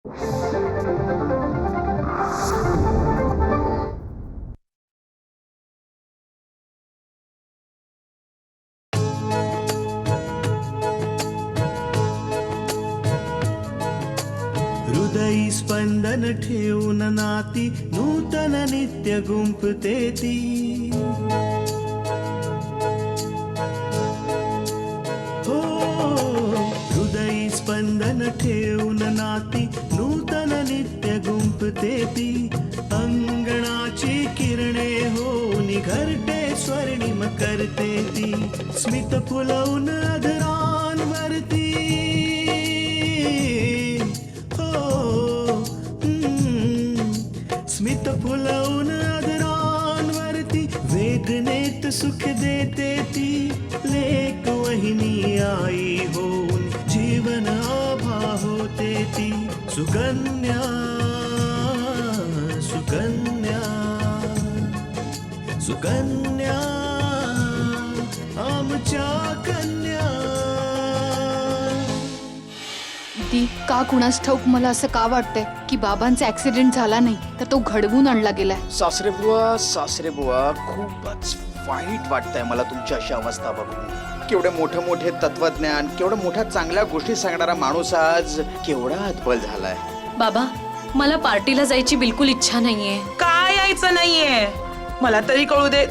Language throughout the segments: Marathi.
हृदयी स्पंदन ठेवून नाती नूतन नित्य गुंफते ती. हो हृदयी स्पंदन ठेवून नाती नूतन नित्य गुंफते ती. अंगणाची किरणे होऊन घरटे स्वर्णिम करते ती. स्मित फुलवून अधरांवरती स्मित फुलवून अधरांवरती वेदनेत सुख देते ती. लेक वहिनी आई होऊन जीवन आभा होते ती. सुकन्या सुकन्या सुकन्या आमच्या कन्या. दी का कुणास ठाऊक मला असं का वाटतंय की बाबांचा ऍक्सिडेंट झाला नाही तर तो घडवून आणला गेलाय. सासरे बुवा खूपच वाईट वाटतंय मला तुमची अशी अवस्था बघून. केवढे मोठे मोठे तत्वज्ञान, केवढ्या मोठ्या चांगल्या गोष्टी सांगणारा माणूस आज केवढा हतबल झालाय. बाबा मला पार्टीला जायची बिलकुल इच्छा नाहीये. काय यायचं नाहीये? मला तरी कळू दे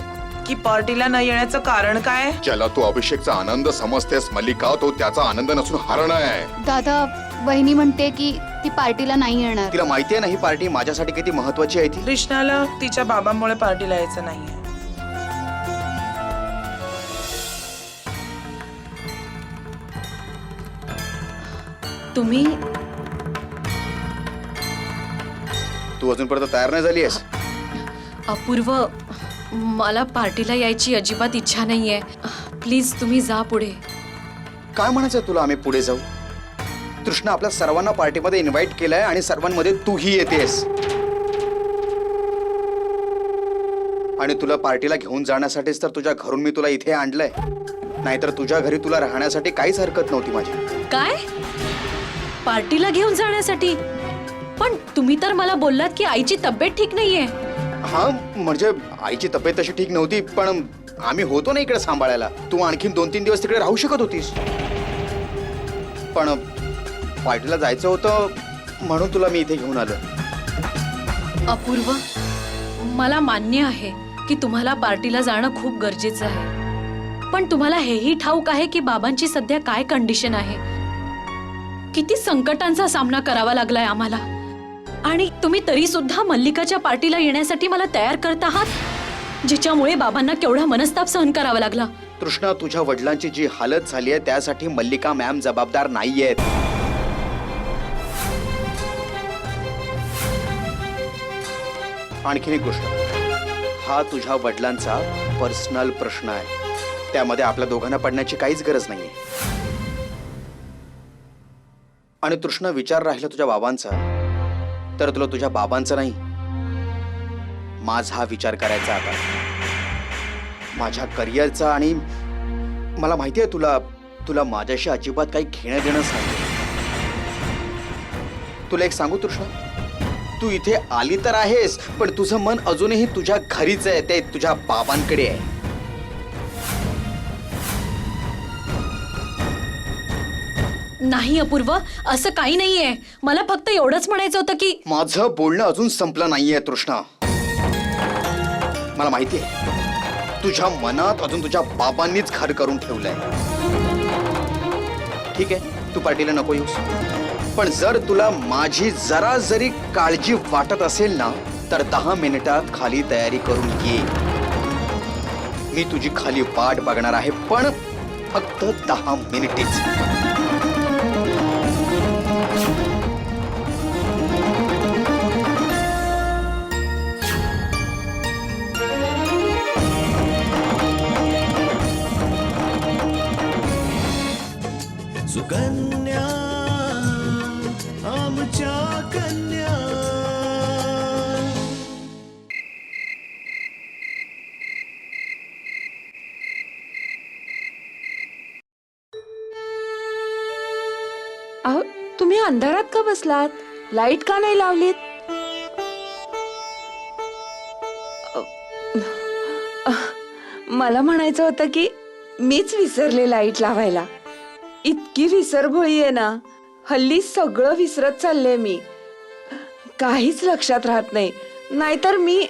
की पार्टीला न येण्याचं कारण काय. ज्याला तू अभिषेकचा आनंद समजतेस मल्लिका, तो त्याचा आनंद नसून हरण आहे. दादा वहिनी म्हणते की ती पार्टीला नाही येणार. तिला माहितीये ना ही पार्टी माझ्यासाठी किती महत्वाची आहे ती. कृष्णाला तिच्या बाबांमुळे पार्टीला यायचं नाहीये. तुम्ही तू अजूनपर्यंत तयार नाही झाली आहेस. अपूर्व मला पार्टीला यायची अजिबात इच्छा नाहीये. प्लीज तुम्ही जा पुढे. काय म्हणायचं तुला आम्ही पुढे जाऊ? कृष्ण आपल्या सर्वांना पार्टीमध्ये इन्व्हाइट केलंय आणि सर्वांमध्ये तूही येतेस. आणि तुला पार्टीला घेऊन जाण्यासाठीच तर तुझ्या घरून मी तुला इथे आणलंय. नाहीतर तुझ्या घरी तुला राहण्यासाठी काहीच हरकत नव्हती माझी. काय पार्टीला घेऊन जाण्यासाठी? पण तुम्ही तर मला बोललात की आईची तब्येत ठीक नाहीये. हा म्हणजे आईची तब्येत तशी ठीक नव्हती, पण आम्ही होतो ना इकडे सांभाळायला. तू आणखीन 2-3 दिवस तिकडे राहू शकत होतीस. पण पार्टीला जायचं होतं म्हणून तुला मी इथे घेऊन आलो. अपूर्व मला मान्य आहे की तुम्हाला पार्टीला जाणं खूप गरजेचं आहे. पण तुम्हाला हेही ठाऊक आहे की बाबांची सध्या काय कंडिशन आहे. किती संकटांचा सामना करावा लागलाय आम्हाला. आणि तुम्ही तरी सुद्धा मल्लिकाच्या पार्टीला येण्यासाठी मला तयार करत आहात, जिच्यामुळे बाबांना केवढा मनस्ताप सहन करावा लागला. कृष्णा तुझ्या वडिलांची जी हालत झाली आहे त्यासाठी मल्लिका मॅम जबाबदार नाहीयेत. आणखीन एक गोष्ट, हा तुझ्या वडिलांचा पर्सनल प्रश्न आहे. त्यामध्ये आपल्या दोघांना पडण्याची काहीच गरज नाहीये. आणि कृष्ण विचार राहिला तुझ्या बाबांचा, तर तुला तुझ्या बाबांचा नाही माझा विचार करायचा आता. माझ्या करिअरचा. आणि मला माहितीये तुला माझ्याशी अजिबात काही घेणं देणंच नाही. तुला एक सांगू कृष्ण, तू इथे आली तर आहेस पण तुझं मन अजूनही तुझ्या घरीच आहे, ते तुझ्या बाबांकडे आहे. नाही अपूर्व असं काही नाहीये. मला फक्त एवढंच म्हणायचं होतं की माझं बोलणं अजून संपलं नाहीये कृष्णा. मला माहितीये तुझ्या मनात अजून तुझ्या बाबांनीच घर करून ठेवलंय. ठीक आहे तू पार्टीला नको येऊस, पण जर तुला माझी जरा जरी काळजी वाटत असेल ना तर 10 मिनिटात खाली तयारी करून ये. मी तुझी खाली वाट बघणार आहे, पण फक्त 10 मिनिटेच. सुकन्या आमच्या कन्या. अहो तुम्ही अंधारात का बसलात? लाईट का नाही लावलीत? मला म्हणायचं होतं की मीच विसरले लाईट लावायला. इतकी विसरभोळी आहे ना, हल्ली सगळं विसरत चालले मी. काहीच लक्षात राहत नाही. नाहीतर मी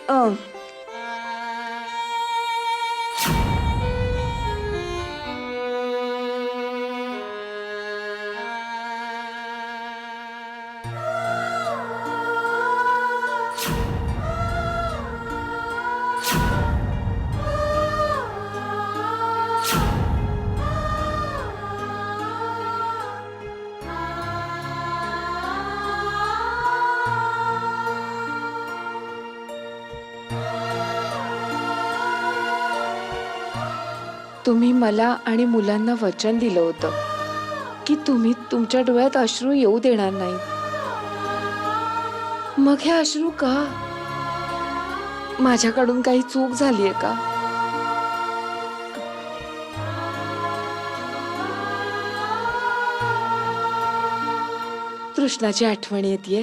तुम्ही मला आणि मुलांना वचन दिलं होतं की तुम्ही तुमच्या डोळ्यात अश्रू येऊ देणार नाही. मग हे अश्रू का? माझ्याकडून काही चूक झालीये का? तृष्णाची आठवण येतेय.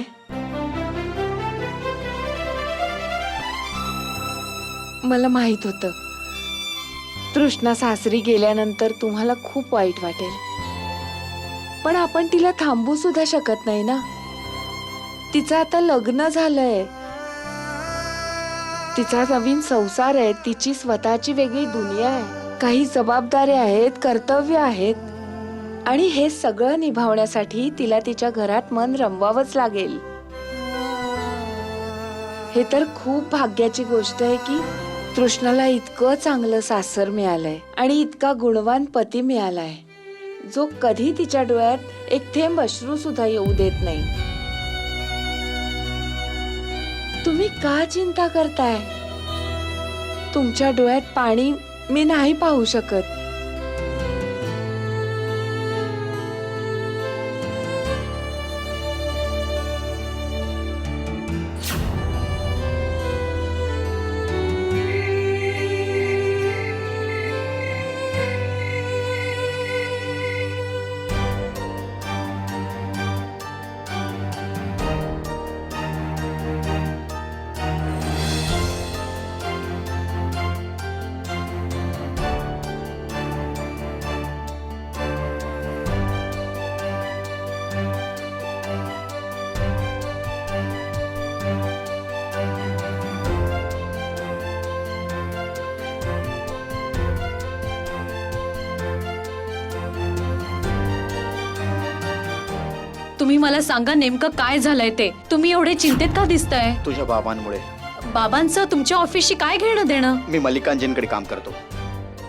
मला माहित होतं तृष्णा सासरी गेल्यानंतर तुम्हाला खूप वाईट वाटेल, पण आपण तिला थांबू सुद्धा शकत नाही ना. तिचं आता लग्न झालंय, तिचा नवीन संसार आहे, तिची स्वतःची वेगळी दुनिया आहे, काही जबाबदाऱ्या आहेत, कर्तव्य आहेत, आणि हे सगळं निभावण्यासाठी तिला तिच्या घरात मन रमवावंच लागेल. हे तर खूप भाग्याची गोष्ट आहे की तृष्णाला इतकं चांगलं सासर मिळालंय आणि इतका गुणवान पती मिळालाय जो कधी तिच्या डोळ्यात एक थेंब अश्रू सुद्धा येऊ देत नाही. तुम्ही का चिंता करताय? तुमच्या डोळ्यात पाणी मी नाही पाहू शकत. तुम्ही मला सांगा नेमकं काय झालंय ते. तुम्ही एवढे चिंतेत का दिसताय? तुझ्या बाबांमुळे. बाबांचं तुमच्या ऑफिसशी काय घेणं देणं? मी मल्लिकार्जुनकडे काम करतो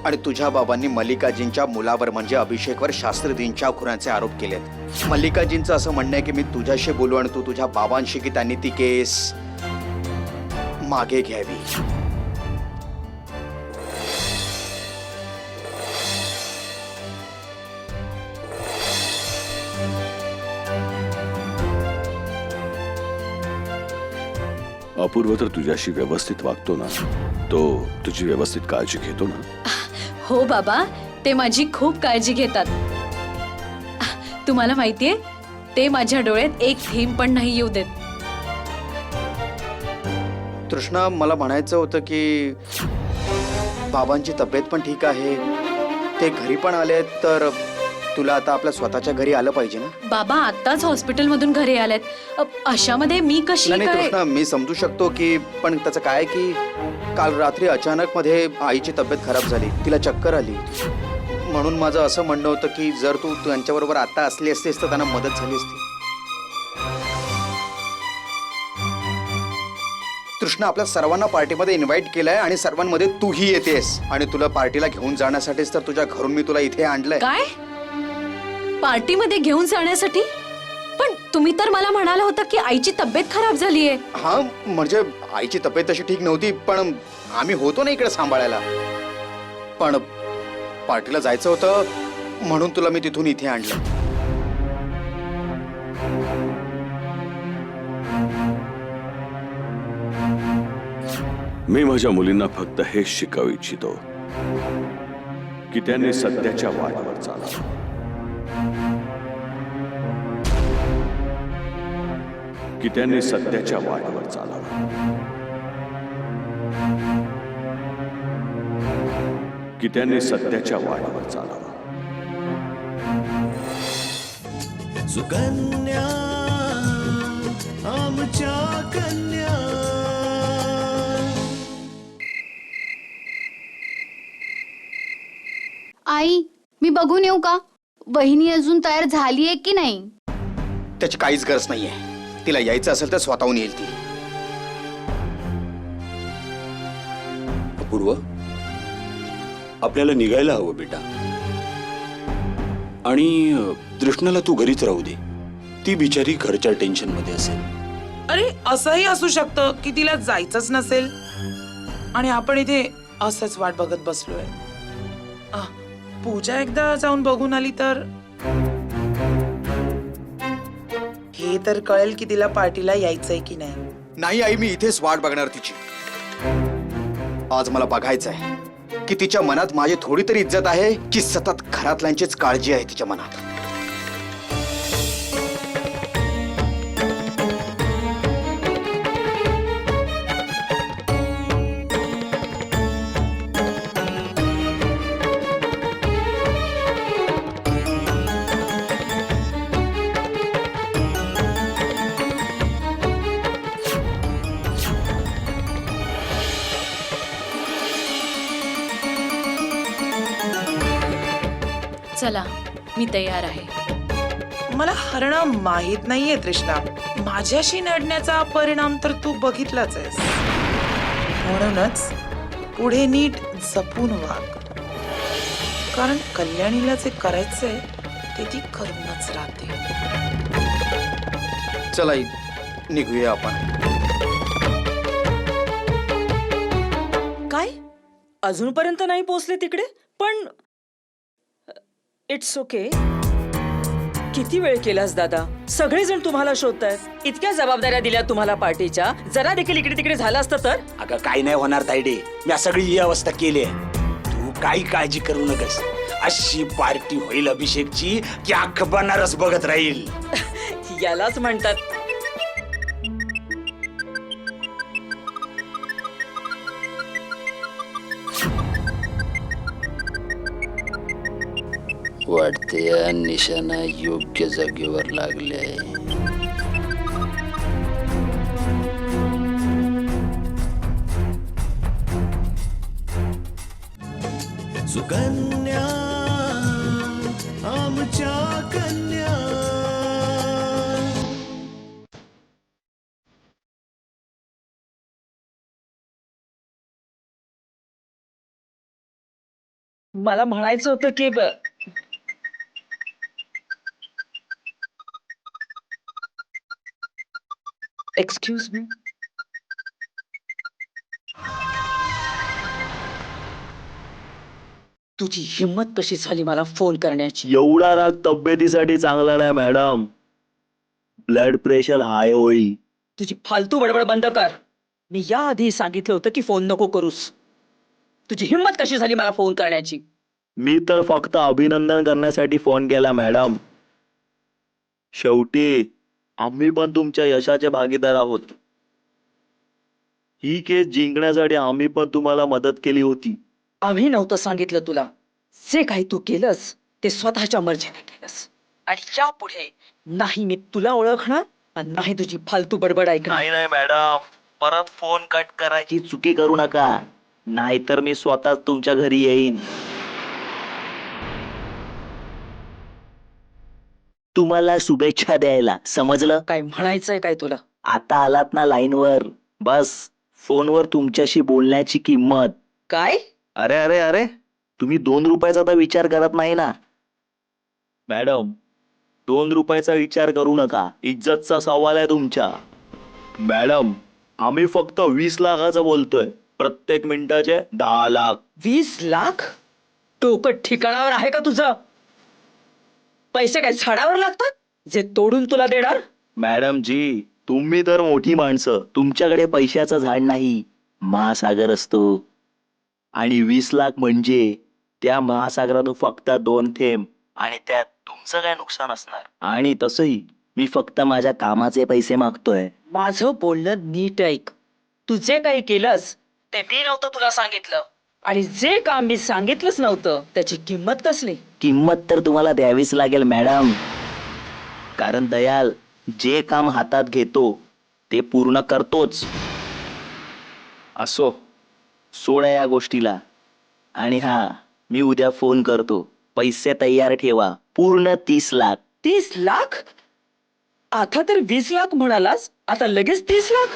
आणि तुझ्या बाबांनी मल्लिकार्जुनच्या मुलावर म्हणजे अभिषेकवर शास्त्रज्ञांच्या खुरांचे आरोप केलेत. मल्लिकार्जुनचं असं म्हणणं आहे की मी तुझ्याशी बोलू आणि तू तुझ्या बाबांशी की त्यांनी ती केस मागे घ्यावी. अपूर्व तर तुझ्याशी व्यवस्थित वागतो ना, तो तुझी व्यवस्थित काळजी घेतो ना. हो बाबा, ते माझी खूप काळजी घेतात. तुम्हाला माहितीये ते माझ्या डोळ्यात एक थेंब पण नाही येऊ देत. तृष्णा, मला म्हणायचं होतं की बाबांची तब्येत पण ठीक आहे, ते घरी पण आले, तर तुला आता आपल्या स्वतःच्या घरी आलं पाहिजे ना. बाबा आताच हॉस्पिटल मधून घरी आलेत, अशामध्ये मी कशी नाही काय? तृष्णा, मी समजू शकतो की, पण त्याचं काय की काल रात्री अचानक मध्ये आईची तब्येत खराब झाली, तिला चक्कर आली. म्हणून माझं असं म्हणणं होतं की जर तू त्यांच्याबरोबर आता असली असतीस तर त्यांना मदत झाली असती. तृष्णा, आपल्या सर्वांना पार्टीमध्ये इन्व्हाइट केलंय आणि सर्वांमध्ये तूही येतेस आणि तुला पार्टीला घेऊन जाण्यासाठीच तर तुझ्या घरून मी तुला इथे आणलंय. काय पार्टीमध्ये घेऊन जाण्यासाठी? पण तुम्ही तर मला म्हणाला होता की आईची तब्येत खराब झालीये. हा, म्हणजे आईची तब्येत तशी ठीक नव्हती, पण आम्ही होतो ना इकडे सांभाळायला. पण पार्टीला जायचं होतं म्हणून तुला मी तिथून इथे आणलं. मी माझ्या मुलींना फक्त हेच शिकवू इच्छितो की त्यांनी सध्याच्या वाटेवर चालावं. की त्यांनी सत्याच्या वाटेवर चालावं, की त्यांनी सत्याच्या वाटेवर चालावं. सुकन्या आमच्या कन्या. आई, मी बघून येऊ का? वहिनी अजून तयार झालीये की नाही? त्याची काहीच गरज नाहीये. तिला यायचं असेल तर स्वतःहून येईल ती. अपूर्व, आपल्याला निघायला हवं बेटा. आणि तृष्णाला तू घरीच राहू दे. ती बिचारी घरच्या टेन्शन मध्ये असेल. अरे असंही असू शकतं की तिला जायचंच नसेल आणि आपण इथे असंच वाट बघत बसलोय. पूजा एकदा जाऊन बघून आली तर हे तर कळेल की तिला पार्टीला यायचंय की नाही. नाही आई, मी इथेच वाट बघणार तिची. आज मला बघायचंय की तिच्या मनात माझी थोडी तरी इज्जत आहे की सतत घरातल्यांचीच काळजी आहे तिच्या मनात. चला, मी तयार आहे. मला हरणं माहित नाहीये तृष्णा. माझ्याशी नडण्याचा परिणाम तर तू बघितलाच आहेस. म्हणूनच पुढे नीट जपून वाग. कारण कल्याणीला जे करायचंय ते ती करूनच राहते. चला आई, निघूया आपण. काय अजूनपर्यंत नाही पोहोचले तिकडे? पण इट्स ओके. किती वेळ केलास दादा? सगळेजण तुम्हाला शोधतायत. इतक्या जबाबदाऱ्या दिल्या तुम्हाला पार्टीच्या. जरा देखील इकडे तिकडे झालं असतं तर? अगं काही नाही होणार तायडे. मी सगळी ही अवस्था केली आहे. तू काही काळजी करू नकस. अशी पार्टी होईल अभिषेकची की अख्खं बनारस बघत राहील. यालाच म्हणतात वाटते या निशाणा योग्य जागेवर लागले. सुकन्या आमच्या कन्या. मला म्हणायचं होतं की एक्सक्यूज मी. तुझी हिंमत कशी झाली मला फोन करण्याची? एवढा राग तब्येतीसाठी चांगला नाही मॅडम. ब्लड प्रेशर हाय होईल. तुझी फालतू बडबड बंद कर. मी याआधी सांगितलं होतं की फोन नको करूस. तुझी हिंमत कशी झाली मला फोन करण्याची? मी तर फक्त अभिनंदन करण्यासाठी फोन केला मॅडम. शेवटी आम्ही पण तुमच्या यशाचे भागीदार आहोत. ही केस जिंकण्यासाठी आम्ही पण तुम्हाला मदत केली होती. आम्ही नव्हतं सांगितलं तुला. जे काही तू केलंस ते स्वतःच्या मर्जीने केलंस. आणि यापुढे नाही मी तुला ओळखणार आणि नाही तुझी फालतू बडबड ऐकणार. नाही नाही मॅडम, परत फोन कट करायची चुकी करू नका. नाहीतर मी स्वतःच तुमच्या घरी येईन. तुम्हाला शुभेच्छा द्यायला. समजलं? काय म्हणायचंय काय तुला? आता आलात ना लाईनवर. बस फोनवर तुमच्याशी बोलण्याची किंमत. काय? अरे अरे अरे, तुम्ही 2 रुपयाचा तर विचार करत नाही ना मॅडम. 2 रुपयाचा विचार करू नका. इज्जतचा सवाल आहे तुमच्या. मॅडम, आम्ही फक्त 20 लाखाचं बोलतोय. प्रत्येक मिनिटाचे 10 लाख. 20 लाख? डोकं ठिकाणावर आहे का तुझं? पैसे काय झाडावर लागतात जे तोडून तुला देणार? मॅडम जी, तुम्ही तर मोठी माणसं. तुमच्याकडे पैशाचं झाड नाही, महासागर असतो. आणि 20 लाख म्हणजे त्या महासागरातून फक्त 2 थेंब. आणि त्यात तुमचं काय नुकसान असणार? आणि तसंही मी फक्त माझ्या कामाचे पैसे मागतोय. माझं बोलणं नीट ऐक. तू जे काही केलंस ते मी नव्हतं तुला सांगितलं, आणि जे काम मी सांगितलंच नव्हतं त्याची किंमत कसली. किंमत तर तुम्हाला द्यावीच लागेल मॅडम, कारण दयाल जे काम हातात घेतो ते पूर्ण करतोच. असो, सोडा या गोष्टीला. आणि हा, मी उद्या फोन करतो. पैसे तयार ठेवा, पूर्ण 30 लाख. 30 लाख? आता तर 20 लाख म्हणालास, आता लगेच 30 लाख?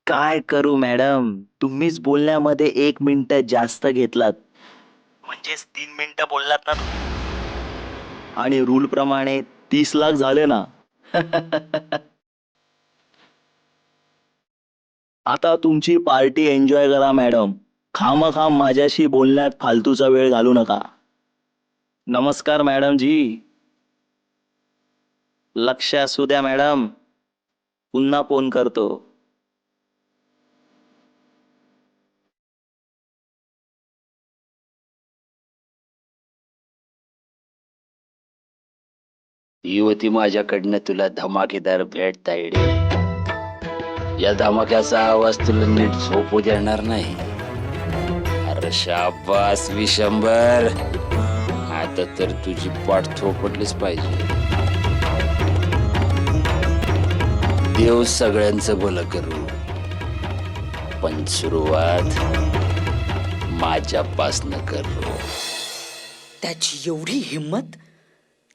काय करू मॅडम, तुम्हीच बोलण्यामध्ये 1 मिनिट जास्त घेतलात, म्हणजेच 3 मिनिटं बोललात ना. आणि रूल प्रमाणे 30 लाख झाले ना. आता तुमची पार्टी एन्जॉय करा मॅडम. खामखाम माझ्याशी बोलण्यात फालतूचा वेळ घालू नका. नमस्कार मॅडम जी. लक्ष असू द्या मॅडम, पुन्हा फोन करतो. ही होती माझ्याकडनं तुला धमाकेदार भेट तायडे. या धमाक्याचा आवाज तुला नीट झोपू देणार नाही. अरे शाबास विशंबर, आता तर तुझी पाठ थोपटलीच पाहिजे. देव सगळ्यांचं भलं करू, पण सुरुवात माझ्यापासनं करू. त्याची एवढी हिंमत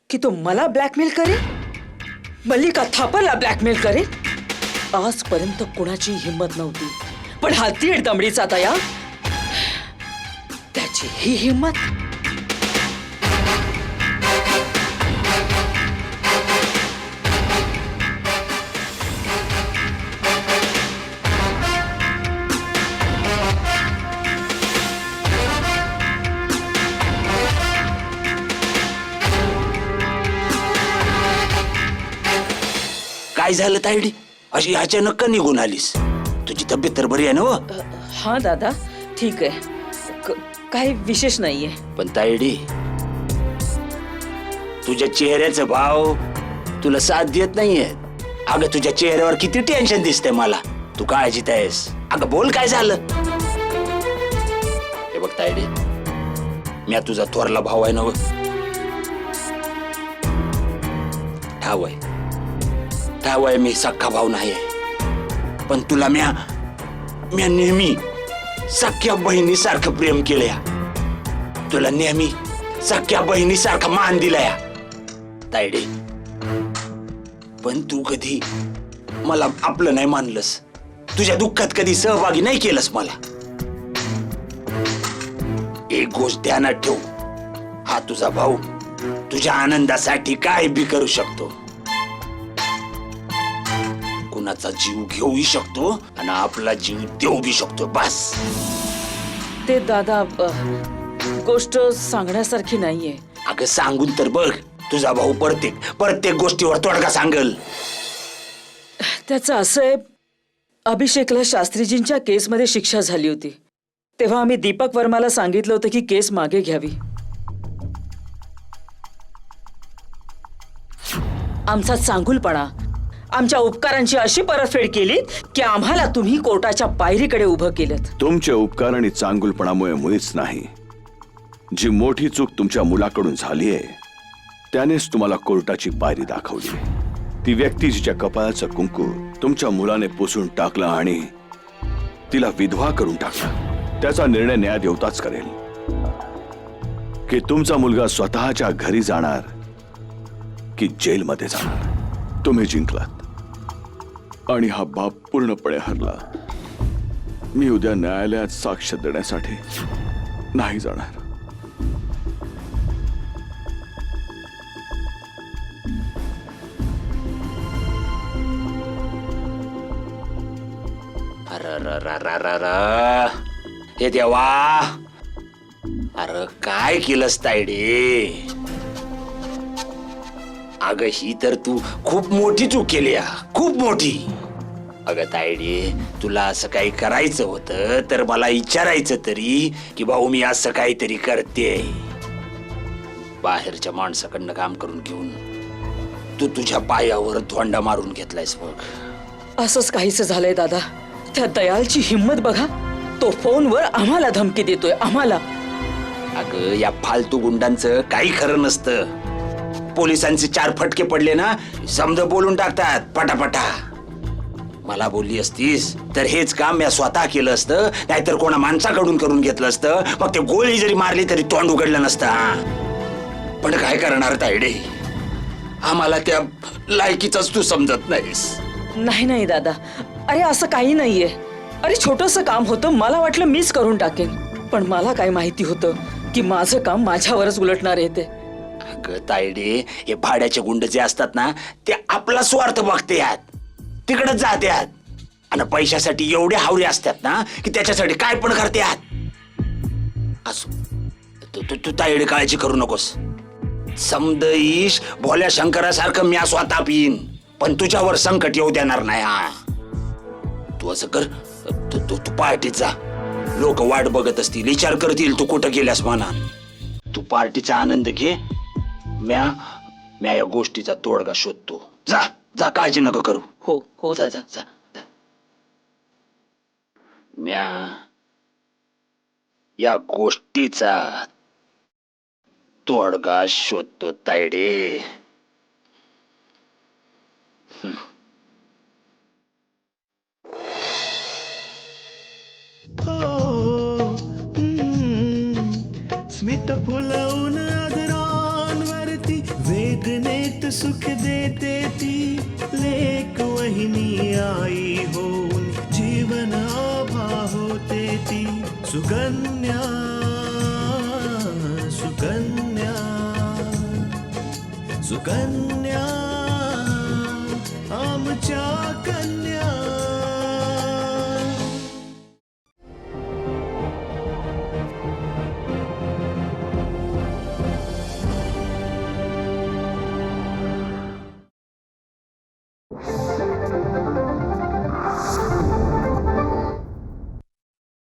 की तो मला ब्लॅकमेल करेल, मल्लिका थापाला ब्लॅकमेल करेल. आजपर्यंत कुणाची हिंमत नव्हती, पण हा तीड दमडीचा दया, त्याची ही हिंमत. काय झालं तायडी, अशी अचानक का निघून आलीस? तुझी तब्येत तर बरी आहे ना? हा दादा, ठीक आहे, काही विशेष नाहीये. पण तायडी, तुझ्या चेहऱ्याचा भाव तुला साथ देत नाहीये. अगं तुझ्या चेहऱ्यावर किती टेन्शन दिसतंय मला. तू काळजीत आहेस. अगं बोल, काय झालं? हे बघ तायडी, मी तुझा थोरला भाऊ आहे ना. ठाव आहे मी सख्खा भाऊ नाही, पण तुला म्या नेहमी सख्या बहिणीसारखं प्रेम केलंय. तुला नेहमी सख्या बहिणीसारखा मान दिलाय तायडे. पण तू कधी मला आपलं नाही मानलंस. तुझ्या दुःखात कधी सहभागी नाही केलंस मला. एक गोष्ट ध्यानात ठेव, हा तुझा भाऊ तुझ्या आनंदासाठी काय बी करू शकतो. कुणाचा जीव घेऊही शकतो आणि आपला जीव देऊ बी शकतो. बस. ते दादा, गोष्ट सांगण्यासारखी नाहीये. अगं सांगून तर बघ, तुझा भाऊ प्रत्येक गोष्टीवर तोडगा सांगल. त्याचं असं आहे, अभिषेकला शास्त्रीजींच्या केसमध्ये शिक्षा झाली होती, तेव्हा आम्ही दीपक वर्माला सांगितलं होतं की केस मागे घ्यावी. आमचा चांगुलपणा, आमच्या उपकारांची अशी परतफेड केली की आम्हाला तुम्ही कोर्टाच्या पायरीकडे उभं केलं. तुमचे उपकार आणि चांगुलपणामुळे मुळीच नाही. जी मोठी चूक तुमच्या मुलाकडून झालीये त्यानेच तुम्हाला कोर्टाची पायरी दाखवली. ती व्यक्ती जिच्या कपाळाचं कुंकू तुमच्या मुलाने पुसून टाकलं आणि तिला विधवा करून टाकला, त्याचा निर्णय न्यायदेवताच करेल की तुमचा मुलगा स्वतःच्या घरी जाणार की जेलमध्ये जाणार. तुम्ही जिंकलात आणि हा बाप पूर्णपणे हरला. मी उद्या न्यायालयात साक्ष देण्यासाठी नाही जाणार. हे देवा, अरे काय केलंस तायडे? अगं ही तर तू खूप मोठी चूक केली, खूप मोठी. अगं तायडे, तुला असं काही करायचं होतं तर मला विचारायचं तरी की भाऊ मी असं काहीतरी करते. बाहेरच्या माणसाकडनं काम करून घेऊन तू तुझ्या पायावर धोंडा मारून घेतलायस बघ. असंच काहीच झालंय दादा. त्या दयालची हिंमत बघा. तो फोनवर आम्हाला धमकी देतोय, आम्हाला. अगं या फालतू गुंडांचं काही खरं नसतं. पोलिसांचे 4 फटके पडले ना, समज बोलून टाकतात पटापटा. मला बोलली असतीस तर हेच काम मी स्वतः केलं असतं, नाहीतर कोणा माणसाकडून करून घेतलं असतं. मग ते गोळी जरी मारली तरी तोंड उघडलं नसतं. पण काय करणार तायडे, आम्हाला त्या लायकीचाच तू समजत नाहीस. नाही नाही दादा, अरे असं काही नाहीये. अरे छोटंसं काम होतं, मला वाटलं मीच करून टाकेन. पण मला काय माहिती होतं की माझं काम माझ्यावरच उलटणार आहे ते. अगं तायडे, हे भाड्याचे गुंड जे असतात ना, ते आपला स्वार्थ बघतात, तिकडच जातात. आणि पैशासाठी एवढे हावरे असतात ना की त्याच्यासाठी काय पण करतात. असो, तू तायडे काळजी करू नकोस. समद ईश भोल्या शंकरासारखं मी स्वतः पिईन, पण तुझ्यावर संकट येऊ देणार नाही. हा, तू असं कर, तू पार्टीत जा. लोक वाट बघत असतील, विचार करतील तू कुठं गेल्यास म्हणा. तू पार्टीचा आनंद घे. म्या या गोष्टीचा तोडगा शोधतो. जा जा, काळजी नको करू. हो हो जा दादा. जा जा. म्या या गोष्टीचा तोडगा शोधतो तायडे. स्मित फुलवून अधरांवरती वेदनेत सुख देते ती. लेक वहिनी आई होऊन जीवन आभा होते ती. सुकन्या सुकन्या सुकन्या आमच्या कन्या.